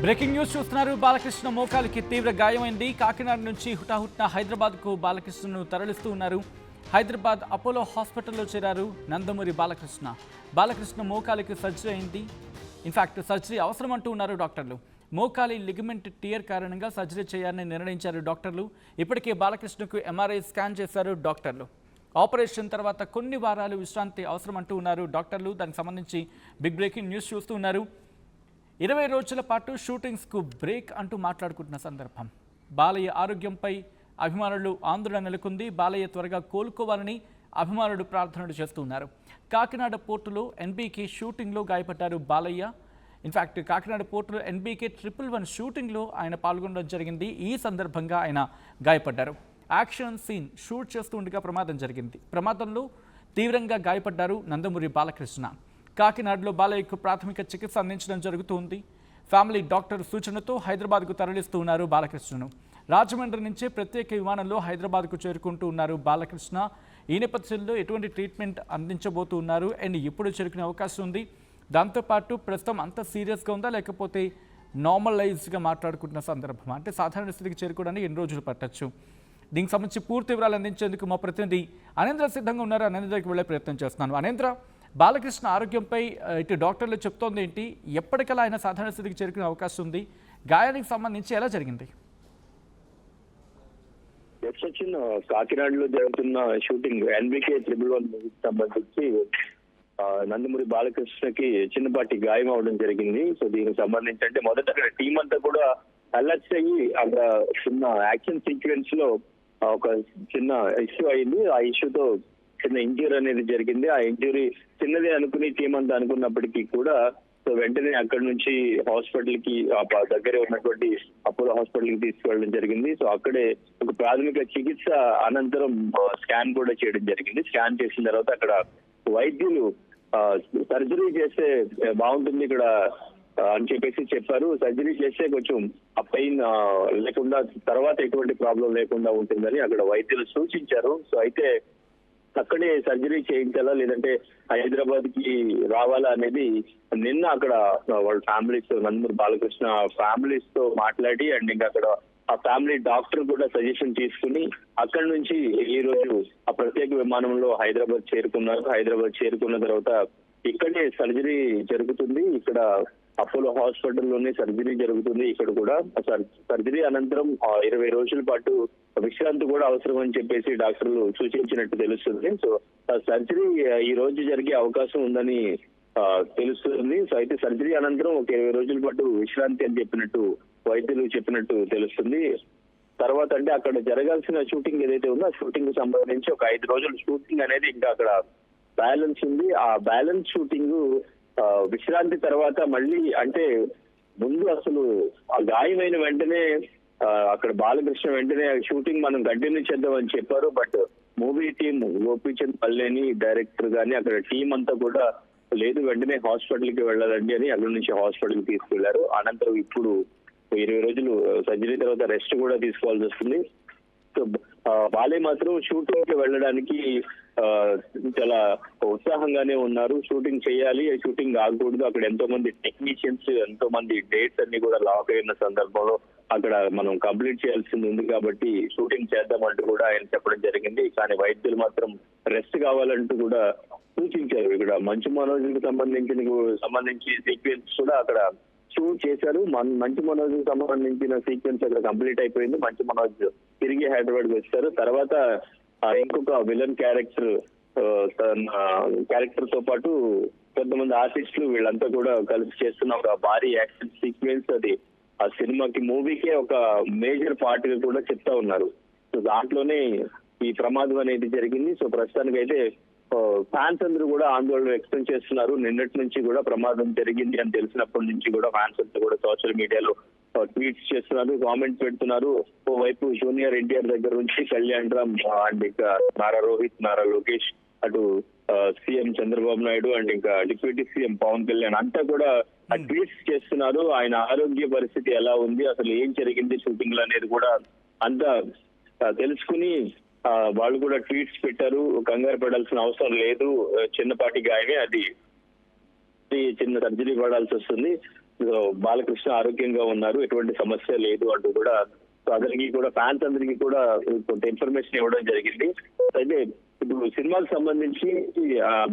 Breaking news చూస్తున్నారు. బాలకృష్ణ మోకాలికి తీవ్ర గాయమైంది. కాకినాడ నుంచి హుటాహుట్న హైదరాబాద్కు బాలకృష్ణను తరలిస్తూ ఉన్నారు. హైదరాబాద్ అపోలో హాస్పిటల్లో చేరారు నందమూరి బాలకృష్ణ. బాలకృష్ణ మోకాలికి సర్జరీ అయింది. ఇన్ఫాక్ట్ సర్జరీ అవసరం అంటూ ఉన్నారు డాక్టర్లు. మోకాలి లిగమెంట్ టియర్ కారణంగా సర్జరీ చేయాలని నిర్ణయించారు డాక్టర్లు. ఇప్పటికే బాలకృష్ణకు ఎంఆర్ఐ స్కాన్ చేశారు డాక్టర్లు. ఆపరేషన్ తర్వాత కొన్ని వారాలు విశ్రాంతి అవసరం అంటూ ఉన్నారు డాక్టర్లు. దానికి సంబంధించి బిగ్ బ్రేకింగ్ న్యూస్ చూస్తూ ఉన్నారు. 20 రోజుల పాటు షూటింగ్స్కు బ్రేక్ అంటూ మాట్లాడుకుంటున్న సందర్భం. బాలయ్య ఆరోగ్యంపై అభిమానులు ఆందోళన నెలకొంది. బాలయ్య త్వరగా కోలుకోవాలని అభిమానులు ప్రార్థనలు చేస్తున్నారు. కాకినాడ పోర్టులో ఎన్బీకే షూటింగ్లో గాయపడ్డారు బాలయ్య. ఇన్ఫాక్ట్ కాకినాడ పోర్టులో ఎన్బీకే 111 షూటింగ్లో ఆయన పాల్గొనడం జరిగింది. ఈ సందర్భంగా ఆయన గాయపడ్డారు. యాక్షన్ సీన్ షూట్ చేస్తూ ఉండగా ప్రమాదం జరిగింది. ప్రమాదంలో తీవ్రంగా గాయపడ్డారు నందమూరి బాలకృష్ణ. కాకినాడలో బాలయ్యకు ప్రాథమిక చికిత్స అందించడం జరుగుతుంది. ఫ్యామిలీ డాక్టర్ సూచనతో హైదరాబాద్కు తరలిస్తూ ఉన్నారు బాలకృష్ణను. రాజమండ్రి నుంచే ప్రత్యేక విమానంలో హైదరాబాద్కు చేరుకుంటూ ఉన్నారు బాలకృష్ణ. ఈ నేపథ్యంలో ఎటువంటి ట్రీట్మెంట్ అందించబోతూ ఉన్నారు అండ్ ఎప్పుడు చేరుకునే అవకాశం ఉంది, దాంతోపాటు ప్రస్తుతం అంత సీరియస్గా ఉందా లేకపోతే నార్మలైజ్గా మాట్లాడుకుంటున్న సందర్భం, అంటే సాధారణ స్థితికి చేరుకోవడానికి ఎన్ని రోజులు పట్టచ్చు, దీనికి సంబంధించి పూర్తి వివరాలు అందించేందుకు మా ప్రతినిధి అనేంద్ర సిద్ధంగా ఉన్నారు. అనేంద్రకి వెళ్ళే ప్రయత్నం చేస్తున్నాను. అనేంద్ర, బాలకృష్ణ ఆరోగ్యంపై ఇటు డాక్టర్లు చెప్తోంది ఏంటి? ఎప్పటికలా ఆయన సాధారణ స్థితికి చేరుకునే అవకాశం ఉంది? గాయానికి సంబంధించి ఎలా జరిగింది? కాకినాడలో జరుగుతున్న షూటింగ్ ఎన్బీకే 111 మూవీకి సంబంధించి నందమూరి బాలకృష్ణకి చిన్నపాటి గాయం అవడం జరిగింది. సో దీనికి సంబంధించి అంటే మొదట టీం అంతా కూడా అలర్ట్ అయ్యి అక్కడ చిన్న యాక్షన్ సీక్వెన్స్ లో ఒక చిన్న ఇష్యూ అయింది. ఆ ఇష్యూతో చిన్న ఇంజ్యూరీ అనేది జరిగింది. ఆ ఇంజ్యూరీ చిన్నదే అనుకుని టీం అంతా అనుకున్నప్పటికీ కూడా సో వెంటనే అక్కడి నుంచి హాస్పిటల్ కి దగ్గరే ఉన్నటువంటి అపోలో హాస్పిటల్ కి తీసుకువెళ్ళడం జరిగింది. సో అక్కడే ఒక ప్రాథమిక చికిత్స అనంతరం స్కాన్ కూడా చేయడం జరిగింది. స్కాన్ చేసిన తర్వాత అక్కడ వైద్యులు సర్జరీ చేస్తే బాగుంటుంది ఇక్కడ అని చెప్పేసి చెప్పారు. సర్జరీ చేస్తే కొంచెం ఆ పెయిన్ లేకుండా తర్వాత ఎటువంటి ప్రాబ్లం లేకుండా ఉంటుందని అక్కడ వైద్యులు సూచించారు. సో అయితే అక్కడే సర్జరీ చేయించాలా లేదంటే హైదరాబాద్ కి రావాలా అనేది నిన్న అక్కడ వాళ్ళ ఫ్యామిలీస్ నందమూరి బాలకృష్ణ ఫ్యామిలీస్ తో మాట్లాడి అండ్ ఇంకా అక్కడ ఆ ఫ్యామిలీ డాక్టర్ కూడా సజెషన్ తీసుకుని అక్కడి నుంచి ఈ రోజు ఆ ప్రత్యేక విమానంలో హైదరాబాద్ చేరుకున్నారు. హైదరాబాద్ చేరుకున్న తర్వాత ఇక్కడే సర్జరీ జరుగుతుంది. ఇక్కడ అపోలో హాస్పిటల్లోనే సర్జరీ జరుగుతుంది. ఇక్కడ కూడా సర్జరీ అనంతరం 20 రోజుల పాటు విశ్రాంతి కూడా అవసరం అని చెప్పేసి డాక్టర్లు సూచించినట్టు తెలుస్తుంది. సో ఆ సర్జరీ ఈ రోజు జరిగే అవకాశం ఉందని తెలుస్తుంది. సో అయితే సర్జరీ అనంతరం ఒక 20 రోజుల పాటు విశ్రాంతి అని చెప్పినట్టు వైద్యులు చెప్పినట్టు తెలుస్తుంది. తర్వాత అంటే అక్కడ జరగాల్సిన షూటింగ్ ఏదైతే ఉందో ఆ షూటింగ్ కు సంబంధించి ఒక 5 రోజుల షూటింగ్ అనేది ఇంకా అక్కడ బ్యాలెన్స్ ఉంది. ఆ బ్యాలెన్స్ షూటింగ్ విశ్రాంతి తర్వాత మళ్ళీ అంటే ముందు అసలు ఆ గాయమైన వెంటనే అక్కడ బాలకృష్ణ వెంటనే షూటింగ్ మనం కంటిన్యూ చేద్దామని చెప్పారు. బట్ మూవీ టీం గోపీచంద్ పల్లేని డైరెక్టర్ గాని అక్కడ టీం అంతా కూడా లేదు వెంటనే హాస్పిటల్ కి వెళ్ళాలండి అని అక్కడి నుంచి హాస్పిటల్ కి తీసుకెళ్లారు. అనంతరం ఇప్పుడు 20 రోజులు సర్జరీ తర్వాత రెస్ట్ కూడా తీసుకోవాల్సి వస్తుంది. సో బాలయ్య మాత్రం షూటింగ్ కి వెళ్ళడానికి చాలా ఉత్సాహంగానే ఉన్నారు. షూటింగ్ చేయాలి, షూటింగ్ ఆగకూడదు. అక్కడ ఎంతో మంది టెక్నీషియన్స్ ఎంతో మంది డేట్స్ అన్ని కూడా లాక్ అయిన సందర్భంలో అక్కడ మనం కంప్లీట్ చేయాల్సింది ఉంది కాబట్టి షూటింగ్ చేద్దామంటూ కూడా ఆయన చెప్పడం జరిగింది. కానీ వైద్యులు మాత్రం రెస్ట్ కావాలంటూ కూడా సూచించారు. ఇక్కడ మంచు మనోజ్కి సంబంధించి సీక్వెన్స్ కూడా అక్కడ షూట్ చేశారు. మంచు మనోజ్ సంబంధించిన సీక్వెన్స్ అక్కడ కంప్లీట్ అయిపోయింది. మంచు మనోజ్ తిరిగి హైదరాబాద్ కి వచ్చారు. తర్వాత ఇంకొక విలన్ క్యారెక్టర్ తో పాటు కొంతమంది ఆర్టిస్టులు వీళ్ళంతా కూడా కలిసి చేస్తున్న ఒక భారీ యాక్షన్ సీక్వెన్స్ అది ఆ సినిమాకి మూవీకే ఒక మేజర్ పార్ట్ గా కూడా చెప్తా ఉన్నారు. సో దాంట్లోనే ఈ ప్రమాదం అనేది జరిగింది. సో ప్రస్తుతానికి అయితే ఫ్యాన్స్ అందరూ కూడా ఆందోళన వ్యక్తం చేస్తున్నారు. నిన్నటి నుంచి కూడా ప్రమాదం జరిగింది అని తెలిసినప్పటి నుంచి కూడా ఫ్యాన్స్ అంతా కూడా సోషల్ మీడియాలో ట్వీట్స్ చేస్తున్నారు, కామెంట్స్ పెడుతున్నారు. ఓవైపు జూనియర్ ఎన్టీఆర్ దగ్గర నుంచి కళ్యాణ్ రామ్ అండ్ ఇంకా నారా రోహిత్, నారా లోకేష్, అటు సీఎం చంద్రబాబు నాయుడు అండ్ ఇంకా డిప్యూటీ సీఎం పవన్ కళ్యాణ్ అంతా కూడా ట్వీట్స్ చేస్తున్నారు. ఆయన ఆరోగ్య పరిస్థితి ఎలా ఉంది, అసలు ఏం జరిగింది షూటింగ్ లో అనేది కూడా అంతా తెలుసుకుని వాళ్ళు కూడా ట్వీట్స్ పెట్టారు. కంగారు పడాల్సిన అవసరం లేదు, చిన్నపాటి గాయమే, అది చిన్న సర్జరీ పడాల్సి వస్తుంది. సో బాలకృష్ణ ఆరోగ్యంగా ఉన్నారు, ఎటువంటి సమస్య లేదు అంటూ కూడా సో అందరికీ కూడా ఫ్యాన్స్ అందరికీ కూడా కొంత ఇన్ఫర్మేషన్ ఇవ్వడం జరిగింది. అయితే ఇప్పుడు సినిమాకి సంబంధించి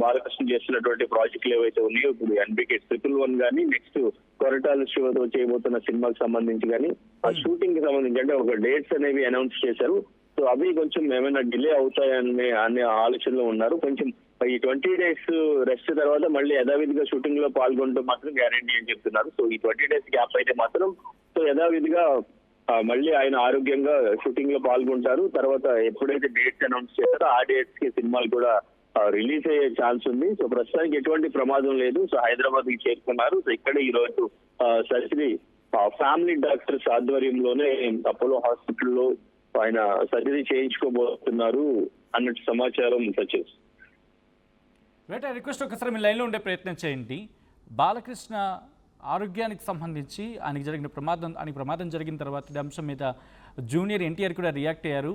బాలకృష్ణ చేస్తున్నటువంటి ప్రాజెక్టులు ఏవైతే ఉన్నాయో, ఇప్పుడు ఎన్బికే 111 కానీ, నెక్స్ట్ కొరటాల శివతో చేయబోతున్న సినిమాకి సంబంధించి కానీ ఆ షూటింగ్ కి సంబంధించి అంటే ఒక డేట్స్ అనేవి అనౌన్స్ చేశారు. సో అవి కొంచెం ఏమైనా డిలే అవుతాయనే ఆలోచనలో ఉన్నారు. కొంచెం ఈ 20 days రెస్ట్ తర్వాత మళ్ళీ యథావిధిగా షూటింగ్ లో పాల్గొనడం మాత్రం గ్యారంటీ అని చెప్తున్నారు. సో ఈ 20 days గ్యాప్ అయితే మాత్రం సో యథావిధిగా మళ్ళీ ఆయన ఆరోగ్యంగా షూటింగ్ లో పాల్గొంటారు. తర్వాత ఎప్పుడైతే డేట్స్ అనౌన్స్ చేస్తారో ఆ డేట్స్ కి సినిమాలు కూడా రిలీజ్ అయ్యే ఛాన్స్ ఉంది. సో ప్రస్తుతానికి ఎటువంటి ప్రమాదం లేదు. సో హైదరాబాద్ కి చేరుకున్నారు. సో ఇక్కడ ఈ రోజు సర్జరీ ఫ్యామిలీ డాక్టర్స్ ఆధ్వర్యంలోనే అపోలో హాస్పిటల్లో ఆయన సర్జరీ చేయించుకోబోతున్నారు అన్నట్టు సమాచారం సచివ్. రైట్, రిక్వెస్ట్ ఒకసారి మీ లైన్లో ఉండే ప్రయత్నం చేయండి. బాలకృష్ణ ఆరోగ్యానికి సంబంధించి ఆయనకి ప్రమాదం జరిగిన తర్వాత ఈ అంశం మీద జూనియర్ ఎన్టీఆర్ కూడా రియాక్ట్ అయ్యారు.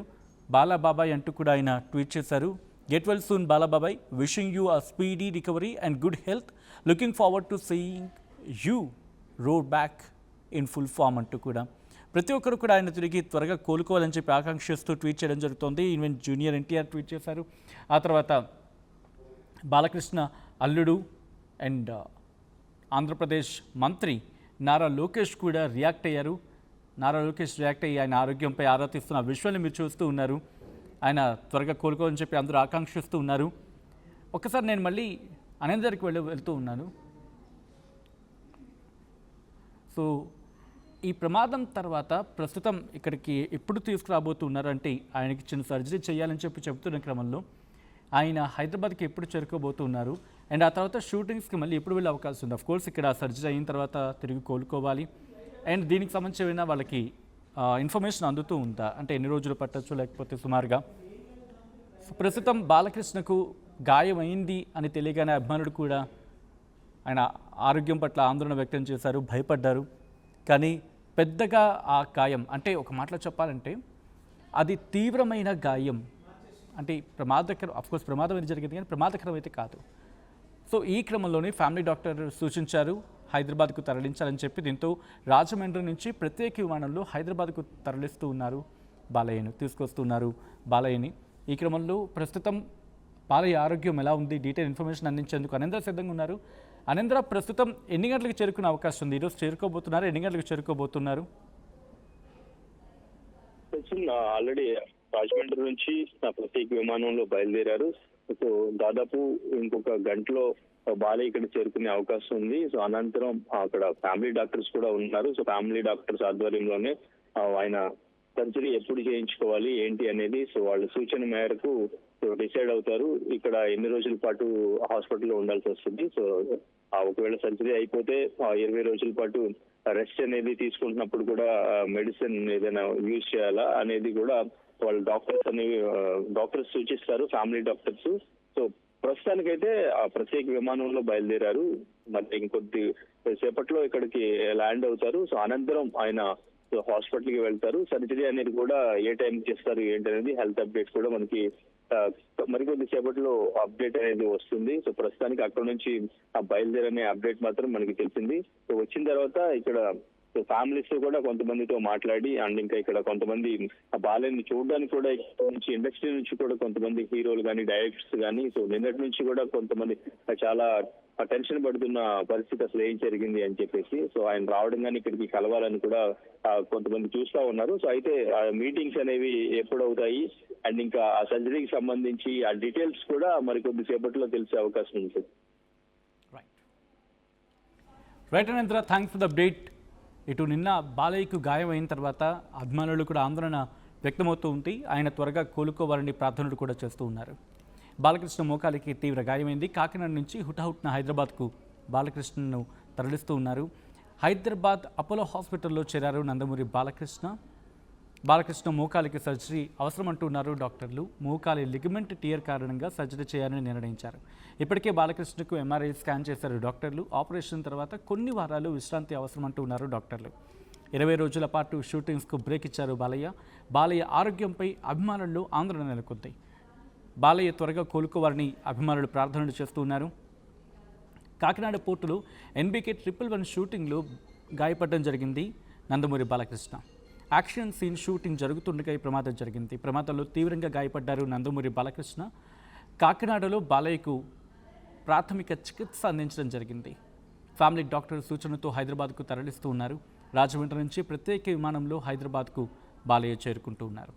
బాలాబాబాయ్ అంటూ కూడా ఆయన ట్వీట్ చేశారు. Get well soon Balababai, wishing you a speedy recovery and good health, looking forward to seeing you roar back in full form అంటూ కూడా ప్రతి ఒక్కరు కూడా ఆయన తిరిగి త్వరగా కోలుకోవాలని చెప్పి ఆకాంక్షిస్తూ ట్వీట్ చేయడం జరుగుతుంది. ఈవెన్ జూనియర్ ఎన్టీఆర్ ట్వీట్ చేశారు. ఆ తర్వాత బాలకృష్ణ అల్లుడు అండ్ ఆంధ్రప్రదేశ్ మంత్రి నారా లోకేష్ కూడా రియాక్ట్ అయ్యారు. నారా లోకేష్ రియాక్ట్ అయ్యి ఆయన ఆరోగ్యంపై ఆరా తీస్తున్న విజువల్ని మీరు చూస్తూ ఉన్నారు. ఆయన త్వరగా కోలుకోవాలని చెప్పి అందరూ ఆకాంక్షిస్తూ ఉన్నారు. ఒక్కసారి నేను మళ్ళీ అనందరికి వెళ్తూ ఉన్నాను. సో ఈ ప్రమాదం తర్వాత ప్రస్తుతం ఇక్కడికి ఎప్పుడు తీసుకురాబోతున్నారు అంటే ఆయనకి చిన్న సర్జరీ చేయాలని చెప్పి చెబుతున్న క్రమంలో ఆయన హైదరాబాద్కి ఎప్పుడు చేరుకోబోతున్నారు అండ్ ఆ తర్వాత షూటింగ్స్కి మళ్ళీ ఎప్పుడు వెళ్ళే అవకాశం ఉంది. అఫ్కోర్స్ ఇక్కడ సర్జరీ అయిన తర్వాత తిరిగి కోలుకోవాలి అండ్ దీనికి సంబంధించిన వాళ్ళకి ఇన్ఫర్మేషన్ అందుతూ ఉందా అంటే ఎన్ని రోజులు పట్టచ్చు లేకపోతే సుమారుగా. ప్రస్తుతం బాలకృష్ణకు గాయం అయింది అని తెలియగానే అభిమానుడు కూడా ఆయన ఆరోగ్యం పట్ల ఆందోళన వ్యక్తం చేశారు, భయపడ్డారు. కానీ పెద్దగా ఆ గాయం అంటే ఒక మాటలో చెప్పాలంటే అది తీవ్రమైన గాయం అంటే అఫ్కోర్స్ ప్రమాదం అనేది జరిగింది కానీ ప్రమాదకరం అయితే కాదు. సో ఈ క్రమంలోనే ఫ్యామిలీ డాక్టర్ సూచించారు హైదరాబాద్కు తరలించాలని చెప్పి. దీంతో రాజమండ్రి నుంచి ప్రత్యేక విమానంలో హైదరాబాద్కు తరలిస్తూ ఉన్నారు తీసుకొస్తున్నారు బాలయ్యని. ఈ క్రమంలో ప్రస్తుతం బాలయ్య ఆరోగ్యం ఎలా ఉంది డీటెయిల్ ఇన్ఫర్మేషన్ అందించేందుకు అనంద్ర సిద్ధంగా ఉన్నారు. అనంద్ర, ప్రస్తుతం ఎన్ని గంటలకు చేరుకునే అవకాశం ఉంది? ఈరోజు చేరుకోబోతున్నారు, ఎన్ని గంటలకు చేరుకోబోతున్నారు? ఆల్రెడీ రాజమండ్రి నుంచి ప్రత్యేక విమానంలో బయలుదేరారు. సో దాదాపు ఇంకొక గంటలో బాలయ్య ఇక్కడ చేరుకునే అవకాశం ఉంది. సో అనంతరం అక్కడ ఫ్యామిలీ డాక్టర్స్ కూడా ఉన్నారు. సో ఫ్యామిలీ డాక్టర్స్ ఆధ్వర్యంలోనే ఆయన సర్జరీ ఎప్పుడు చేయించుకోవాలి ఏంటి అనేది సో వాళ్ళ సూచన మేరకు డిసైడ్ అవుతారు. ఇక్కడ ఎన్ని రోజుల పాటు హాస్పిటల్లో ఉండాల్సి వస్తుంది. సో ఒకవేళ సర్జరీ అయిపోతే 20 రోజుల పాటు రెస్ట్ అనేది తీసుకుంటున్నప్పుడు కూడా మెడిసిన్ ఏదైనా యూజ్ చేయాలా అనేది కూడా వాళ్ళు డాక్టర్స్ సూచిస్తారు, ఫ్యామిలీ డాక్టర్స్. సో ప్రస్తుతానికైతే ఆ ప్రత్యేక విమానంలో బయలుదేరారు. మరి ఇంకొద్ది సేపట్లో ఇక్కడికి ల్యాండ్ అవుతారు. సో అనంతరం ఆయన హాస్పిటల్కి వెళ్తారు. సర్జరీ అనేది కూడా ఏ టైంకి చేస్తారు ఏంటి అనేది హెల్త్ అప్డేట్స్ కూడా మనకి మరికొద్ది సేపట్లో అప్డేట్ అనేది వస్తుంది. సో ప్రస్తుతానికి అక్కడ నుంచి బయలుదేరనే అప్డేట్ మాత్రం మనకి తెలిసింది. సో వచ్చిన తర్వాత ఇక్కడ ఫ్యామిలీస్ కూడా కొంతమందితో మాట్లాడి అండ్ ఇంకా ఇక్కడ కొంతమంది బాలయ్యని చూడడానికి కూడా నుంచి ఇండస్ట్రీ నుంచి కూడా కొంతమంది హీరోలు కానీ డైరెక్టర్స్ కానీ సో నిన్నటి నుంచి కూడా కొంతమంది చాలా టెన్షన్ పడుతున్న పరిస్థితి అసలు ఏం జరిగింది అని చెప్పేసి సో ఆయన రావడం కానీ ఇక్కడికి కలవాలని కూడా కొంతమంది చూస్తా ఉన్నారు. సో అయితే మీటింగ్స్ అనేవి ఎప్పుడవుతాయి అండ్ ఇంకా ఆ సర్జరీకి సంబంధించి ఆ డీటెయిల్స్ కూడా మరికొద్ది సేపట్లో తెలిసే అవకాశం ఉంటుంది. రైట్ అనంతర, థ్యాంక్స్ ఫర్ ద అప్డేట్. ఇటు నిన్న బాలయ్యకు గాయం అయిన తర్వాత అభిమానులు కూడా ఆందోళన వ్యక్తమవుతూ ఉంది. ఆయన త్వరగా కోలుకోవాలని ప్రార్థనలు కూడా చేస్తూ ఉన్నారు. బాలకృష్ణ మోకాలికి తీవ్ర గాయమైంది. కాకినాడ నుంచి హుటాహుట్న హైదరాబాద్కు బాలకృష్ణను తరలిస్తూ ఉన్నారు. హైదరాబాద్ అపోలో హాస్పిటల్లో చేరారు నందమూరి బాలకృష్ణ మోకాలికి సర్జరీ అవసరమంటున్నారు డాక్టర్లు. మోకాలి లిగమెంట్ టియర్ కారణంగా సర్జరీ చేయాలని నిర్ణయించారు. ఇప్పటికే బాలకృష్ణకు ఎంఆర్ఐ స్కాన్ చేశారు డాక్టర్లు. ఆపరేషన్ తర్వాత కొన్ని వారాలు విశ్రాంతి అవసరమంటున్నారు డాక్టర్లు. 20 రోజుల పాటు షూటింగ్స్కు బ్రేక్ ఇచ్చారు బాలయ్య ఆరోగ్యంపై అభిమానుల్లో ఆందోళన నెలకొంది. బాలయ్య త్వరగా కోలుకోవాలని అభిమానులు ప్రార్థనలు చేస్తూ ఉన్నారు. కాకినాడ పోర్టులో ఎన్బీకే 111 షూటింగ్లో గాయపడడం జరిగింది Nandamuri Balakrishna. Action scene shooting జరుగుతుండగా ఈ ప్రమాదం జరిగింది. ప్రమాదంలో తీవ్రంగా గాయపడ్డారు నందమూరి బాలకృష్ణ. కాకినాడలో బాలయ్యకు ప్రాథమిక చికిత్స అందించడం జరిగింది. ఫ్యామిలీ డాక్టర్ సూచనతో హైదరాబాద్కు తరలిస్తూ ఉన్నారు. రాజమండ్రి నుంచి ప్రత్యేక విమానంలో హైదరాబాద్కు బాలయ్య చేరుకుంటూ ఉన్నారు.